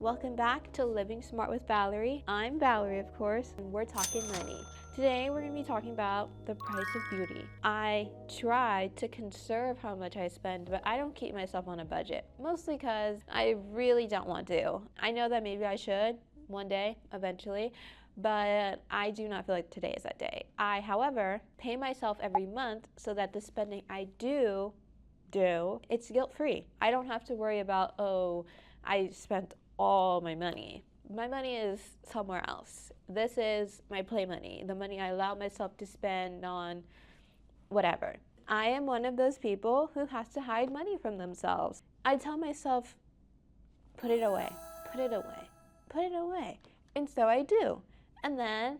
Welcome back to Living Smart with Valerie. I'm Valerie, of course, and we're talking money. Today, we're going to be talking about the price of beauty. I try to conserve how much I spend, but I don't keep myself on a budget, mostly because I really don't want to. I know that maybe I should one day, eventually, but I do not feel like today is that day. I, however, pay myself every month so that the spending I do, it's guilt-free. I don't have to worry about, oh, I spent all my money. My money is somewhere else. This is my play money, the money I allow myself to spend on whatever. I am one of those people who has to hide money from themselves. I tell myself, put it away, put it away, put it away. And so I do. And then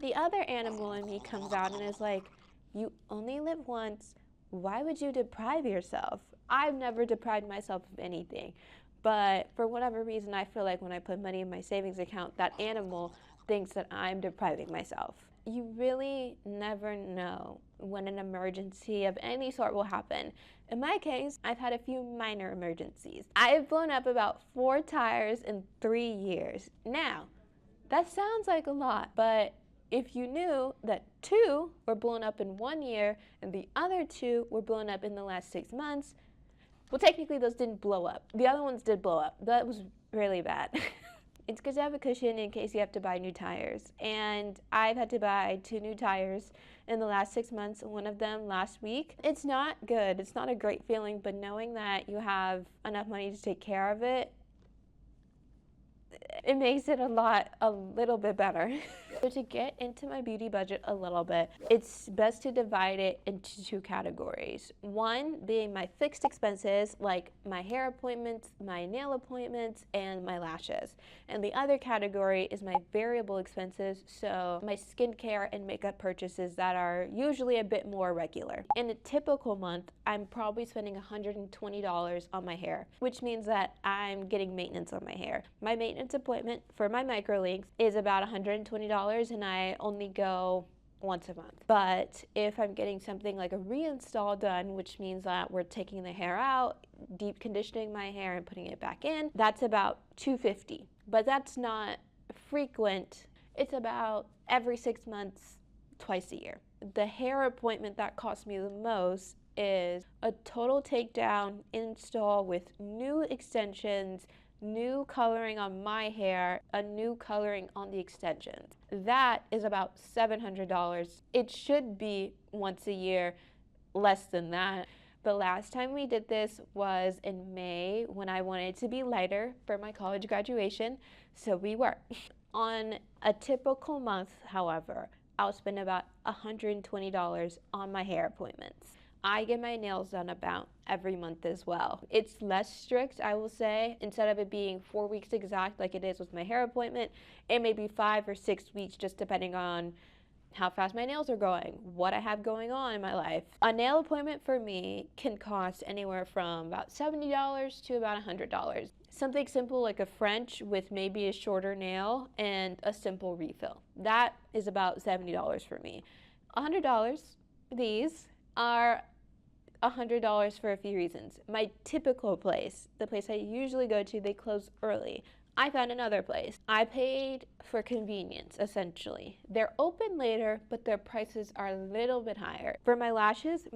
the other animal in me comes out and is like, you only live once. Why would you deprive yourself? I've never deprived myself of anything. But for whatever reason, I feel like when I put money in my savings account, that animal thinks that I'm depriving myself. You really never know when an emergency of any sort will happen. In my case, I've had a few minor emergencies. I've blown up about 4 tires in 3 years. Now, that sounds like a lot, but if you knew that 2 were blown up in 1 year and the other 2 were blown up in the last 6 months, well, technically, those didn't blow up. The other ones did blow up. That was really bad. It's good to have a cushion in case you have to buy new tires. And I've had to buy 2 new tires in the last 6 months, one of them last week. It's not good. It's not a great feeling, but knowing that you have enough money to take care of it, it makes it a little bit better. So to get into my beauty budget a little bit, it's best to divide it into 2 categories. One being my fixed expenses, like my hair appointments, my nail appointments, and my lashes. And the other category is my variable expenses, so my skincare and makeup purchases that are usually a bit more regular. In a typical month, I'm probably spending $120 on my hair, which means that I'm getting maintenance on my hair. My maintenance appointment for my microlinks is about $120, and I only go once a month. But if I'm getting something like a reinstall done, which means that we're taking the hair out, deep conditioning my hair and putting it back in, that's about $250. But that's not frequent. It's about every 6 months, twice a year. The hair appointment that costs me the most is a total takedown install with new extensions, new coloring on my hair, a new coloring on the extensions. That is about $700. It should be once a year, less than that. The last time we did this was in May when I wanted to be lighter for my college graduation, so we were. On a typical month, however, I'll spend about $120 on my hair appointments. I get my nails done about every month as well. It's less strict, I will say. Instead of it being 4 weeks exact like it is with my hair appointment, it may be 5 or 6 weeks just depending on how fast my nails are going, what I have going on in my life. A nail appointment for me can cost anywhere from about $70 to about $100. Something simple like a French with maybe a shorter nail and a simple refill. That is about $70 for me. $100, these are $100 for a few reasons. My typical place, the place I usually go to, they close early. I found another place. I paid for convenience, essentially. They're open later, but their prices are a little bit higher. For my lashes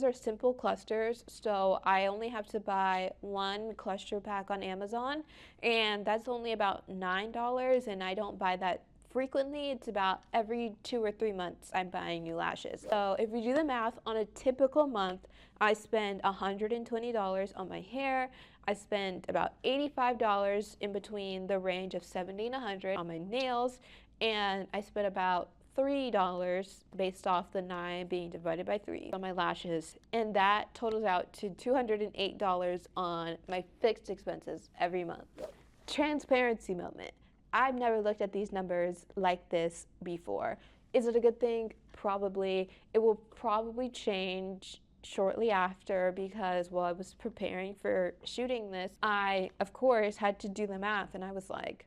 are simple clusters, so I only have to buy 1 cluster pack on Amazon, and that's only about $9, and I don't buy that frequently. It's about every 2 or 3 months I'm buying new lashes. So if we do the math, on a typical month, I spend $120 on my hair. I spend about $85 in between the range of $70 and $100 on my nails, and I spent about $3 based off the 9 being divided by 3 on my lashes, and that totals out to $208 on my fixed expenses every month. Transparency moment. I've never looked at these numbers like this before. Is it a good thing? Probably. It will probably change shortly after because while I was preparing for shooting this, I, of course, had to do the math, and I was like,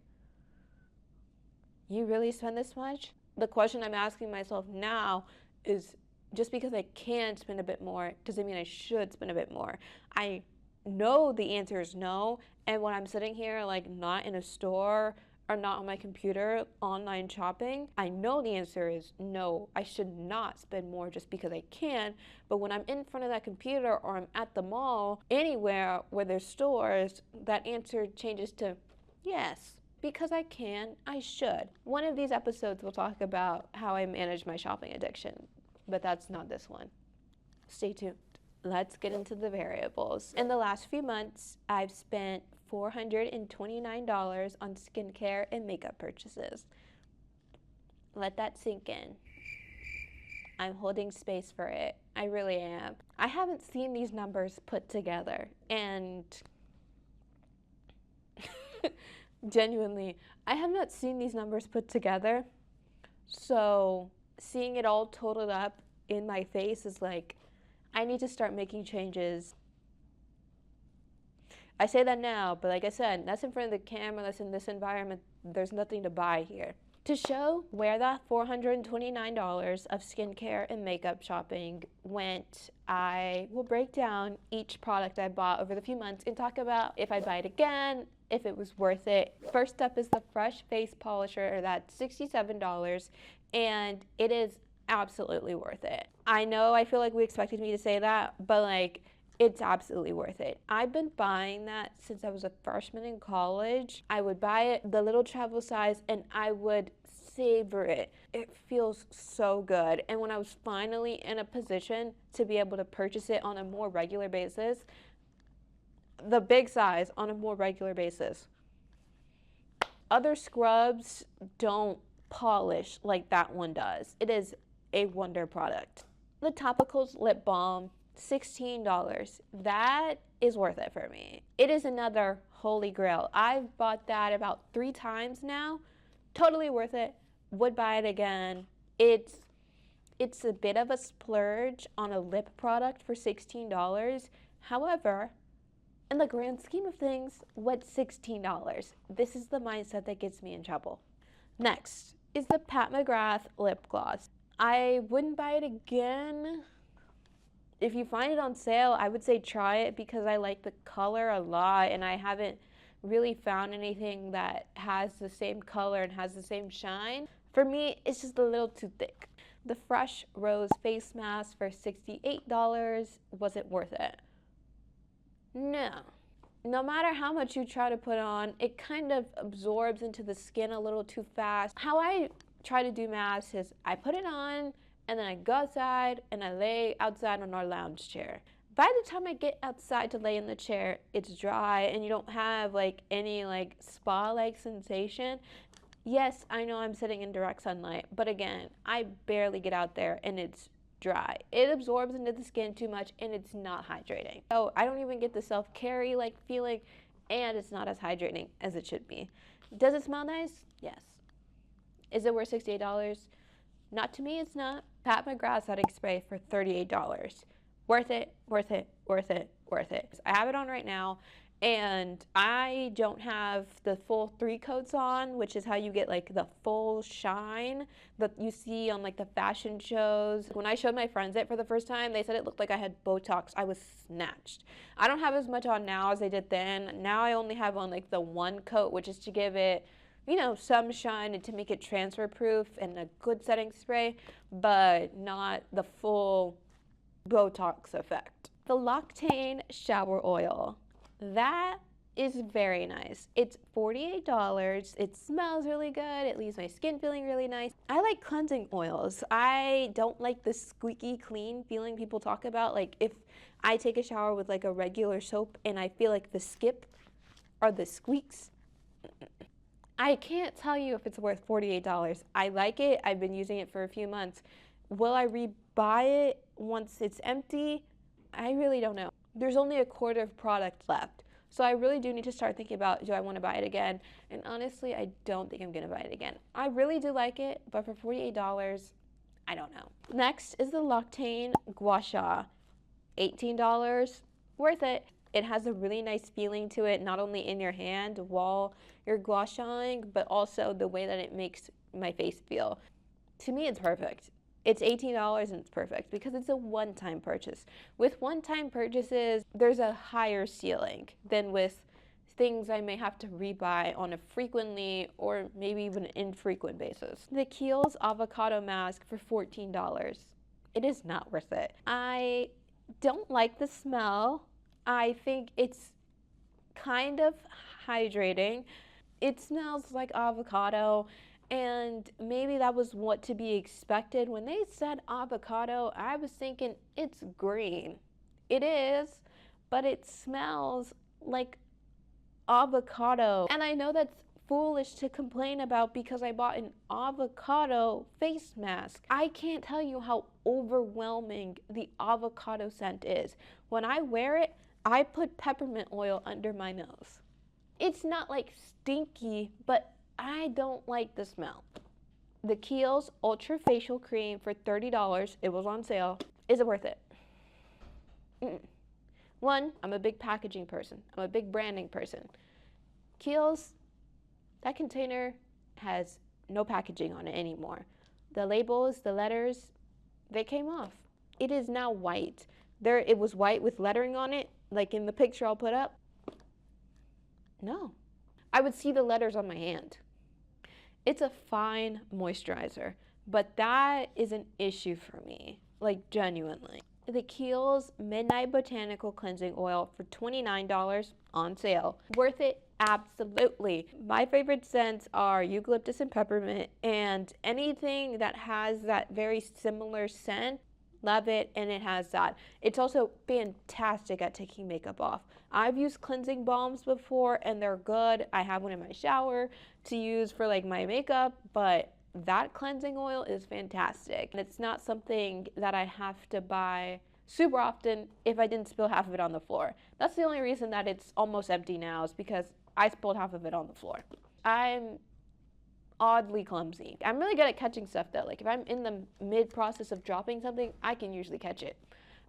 you really spend this much? The question I'm asking myself now is, just because I can spend a bit more doesn't mean I should spend a bit more. I know the answer is no. And when I'm sitting here, like not in a store or not on my computer, online shopping, I know the answer is no. I should not spend more just because I can. But when I'm in front of that computer or I'm at the mall, anywhere where there's stores, that answer changes to yes. Because I can, I should. One of these episodes will talk about how I manage my shopping addiction, but that's not this one. Stay tuned. Let's get into the variables. In the last few months, I've spent $429 on skincare and makeup purchases. Let that sink in. I'm holding space for it. I really am. I haven't seen these numbers put together, and genuinely, I have not seen these numbers put together. So seeing it all totaled up in my face is like, I need to start making changes. I say that now, but like I said, that's in front of the camera, that's in this environment, there's nothing to buy here. To show where that $429 of skincare and makeup shopping went, I will break down each product I bought over the few months and talk about if I'd buy it again, if it was worth it. First up is the Fresh Face Polisher, that's $67, and it is absolutely worth it. I know I feel like we expected me to say that, but like, it's absolutely worth it. I've been buying that since I was a freshman in college. I would buy it, the little travel size, and I would savor it. It feels so good. And when I was finally in a position to be able to purchase it on a more regular basis, the big size on a more regular basis. Other scrubs don't polish like that one does. It is a wonder product. The Topicals Lip Balm, $16. That is worth it for me. It is another holy grail. I've bought that about 3 times now. Totally worth it. Would buy it again. It's a bit of a splurge on a lip product for $16. However, in the grand scheme of things, what's $16? This is the mindset that gets me in trouble. Next is the Pat McGrath lip gloss. I wouldn't buy it again. If you find it on sale, I would say try it because I like the color a lot and I haven't really found anything that has the same color and has the same shine. For me, it's just a little too thick. The Fresh Rose Face Mask for $68, was it worth it? No. No matter how much you try to put on, it kind of absorbs into the skin a little too fast. How I try to do masks is I put it on, and then I go outside and I lay outside on our lounge chair. By the time I get outside to lay in the chair, it's dry and you don't have like any like spa-like sensation. Yes, I know I'm sitting in direct sunlight, but again, I barely get out there and it's dry. It absorbs into the skin too much and it's not hydrating. So I don't even get the self-carry like feeling, and it's not as hydrating as it should be. Does it smell nice? Yes. Is it worth $68? Not to me, it's not. Pat McGrath setting spray for $38. Worth it, worth it, worth it, worth it. I have it on right now, and I don't have the full 3 coats on, which is how you get like the full shine that you see on like the fashion shows. When I showed my friends it for the first time, they said it looked like I had Botox. I was snatched. I don't have as much on now as I did then. Now I only have on like the 1 coat, which is to give it, you know, some shine and to make it transfer proof and a good setting spray, but not the full Botox effect. The L'Occitane Shower Oil. That is very nice. It's $48. It smells really good. It leaves my skin feeling really nice. I like cleansing oils. I don't like the squeaky clean feeling people talk about. Like if I take a shower with like a regular soap and I feel like the skip or the squeaks, I can't tell you if it's worth $48. I like it. I've been using it for a few months. Will I rebuy it once it's empty? I really don't know. There's only a quarter of product left. So I really do need to start thinking about, do I want to buy it again? And honestly, I don't think I'm going to buy it again. I really do like it, but for $48, I don't know. Next is the L'Occitane Gua Sha. $18, worth it. It has a really nice feeling to it, not only in your hand while you're gua shaing, but also the way that it makes my face feel. To me, it's perfect. It's $18 and it's perfect because it's a one-time purchase. With one-time purchases, there's a higher ceiling than with things I may have to rebuy on a frequently or maybe even infrequent basis. The Kiehl's avocado mask for $14. It is not worth it. I don't like the smell. I think it's kind of hydrating. It smells like avocado, and maybe that was what to be expected. When they said avocado, I was thinking it's green. It is, but it smells like avocado. And I know that's foolish to complain about because I bought an avocado face mask. I can't tell you how overwhelming the avocado scent is. When I wear it, I put peppermint oil under my nose. It's not like stinky, but I don't like the smell. The Kiehl's Ultra Facial Cream for $30, it was on sale. Is it worth it? Mm-mm. One, I'm a big packaging person. I'm a big branding person. Kiehl's, that container has no packaging on it anymore. The labels, the letters, they came off. It is now white. It was white with lettering on it, like in the picture I'll put up. No. I would see the letters on my hand. It's a fine moisturizer, but that is an issue for me, like genuinely. The Kiehl's Midnight Botanical Cleansing Oil for $29 on sale. Worth it? Absolutely. My favorite scents are eucalyptus and peppermint, and anything that has that very similar scent, love it, and it has that. It's also fantastic at taking makeup off. I've used cleansing balms before and they're good. I have one in my shower to use for like my makeup, but that cleansing oil is fantastic. And it's not something that I have to buy super often if I didn't spill half of it on the floor. That's the only reason that it's almost empty now, is because I spilled half of it on the floor. I'm oddly clumsy. I'm really good at catching stuff though. Like if I'm in the mid process of dropping something, I can usually catch it.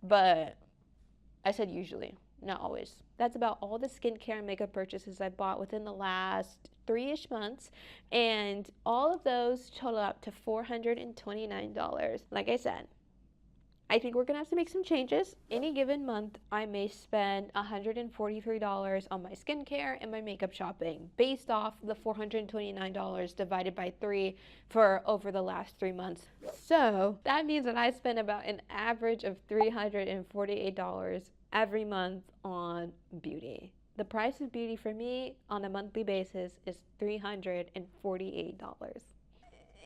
But I said usually, not always. That's about all the skincare and makeup purchases I bought within the last 3-ish months, and all of those total up to $429. Like I said, I think we're gonna have to make some changes. Any given month, I may spend $143 on my skincare and my makeup shopping based off the $429 divided by 3 for over the last 3 months. So that means that I spend about an average of $348 every month on beauty. The price of beauty for me on a monthly basis is $348.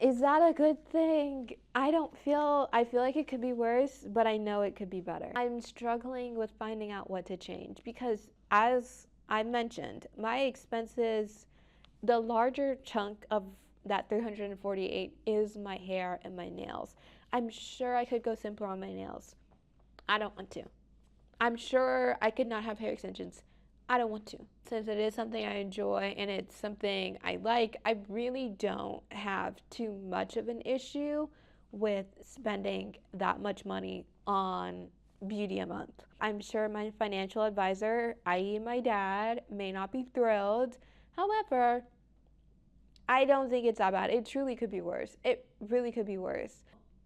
Is that a good thing? I feel like it could be worse, but I know it could be better. I'm struggling with finding out what to change because, as I mentioned, my expenses, the larger chunk of that $348 is my hair and my nails. I'm sure I could go simpler on my nails. I don't want to. I'm sure I could not have hair extensions. I don't want to. Since it is something I enjoy and it's something I like, I really don't have too much of an issue with spending that much money on beauty a month. I'm sure my financial advisor, i.e. my dad, may not be thrilled. However, I don't think it's that bad. It truly could be worse. It really could be worse.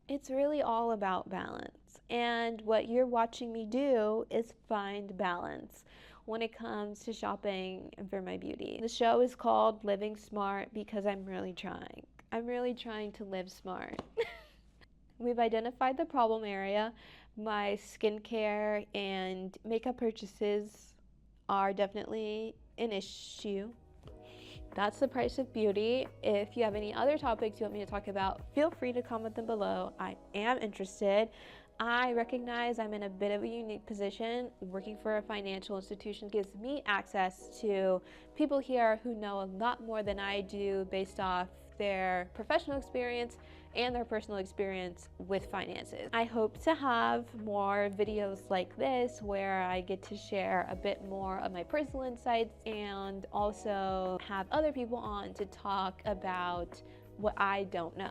It's really all about balance. And what you're watching me do is find balance when it comes to shopping for my beauty. The show is called Living Smart because I'm really trying. I'm really trying to live smart. We've identified the problem area. My skincare and makeup purchases are definitely an issue. That's the price of beauty. If you have any other topics you want me to talk about, feel free to comment them below. I am interested. I recognize I'm in a bit of a unique position. Working for a financial institution gives me access to people here who know a lot more than I do based off their professional experience and their personal experience with finances. I hope to have more videos like this where I get to share a bit more of my personal insights and also have other people on to talk about what I don't know.